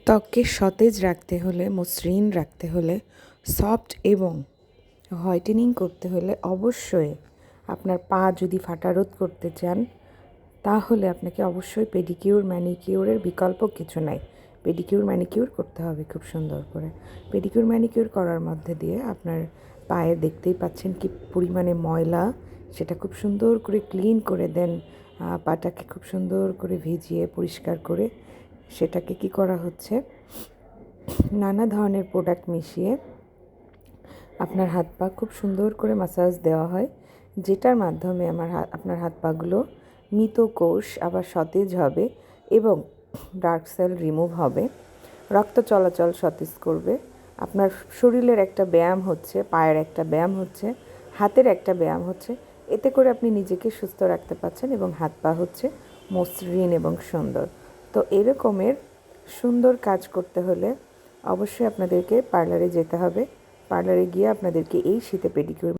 ত্বককে সতেজ রাখতে হলে, মসৃণ রাখতে হলে, সফট এবং হোয়াইটেনিং করতে হলে অবশ্যই আপনার পা যদি ফাটা রোধ করতে চান তাহলে আপনাকে অবশ্যই পেডিকিউর ম্যানিকিউরের বিকল্প কিছু নাই। পেডিকিউর ম্যানিকিউর করতে হবে খুব সুন্দর করে। পেডিকিউর ম্যানিকিউর করার মধ্যে দিয়ে আপনার পায়ে দেখতেই পাচ্ছেন কি পরিমাণে ময়লা, সেটা খুব সুন্দর করে ক্লিন করে দেন। পাটাকে খুব সুন্দর করে ভিজিয়ে পরিষ্কার করে সেটাকে কি করা হচ্ছে, নানা ধরনের প্রোডাক্ট মিশিয়ে আপনার হাত পা খুব সুন্দর করে ম্যাসাজ দেওয়া হয়, যেটার মাধ্যমে আপনার হাত পাগুলো মৃত কোষ আবার সতেজ হবে এবং ডার্ক সেল রিমুভ হবে, রক্ত চলাচল সতেজ করবে। আপনার শরীরের একটা ব্যায়াম হচ্ছে, পায়ের একটা ব্যায়াম হচ্ছে, হাতের একটা ব্যায়াম হচ্ছে। এতে করে আপনি নিজেকে সুস্থ রাখতে পারছেন এবং হাত পা হচ্ছে মসৃণ এবং সুন্দর। তো এরকমের সুন্দর কাজ করতে হলে অবশ্যই আপনাদেরকে পার্লারে যেতে হবে। পার্লারে গিয়ে আপনাদেরকে এই শীতে পেডিকিউর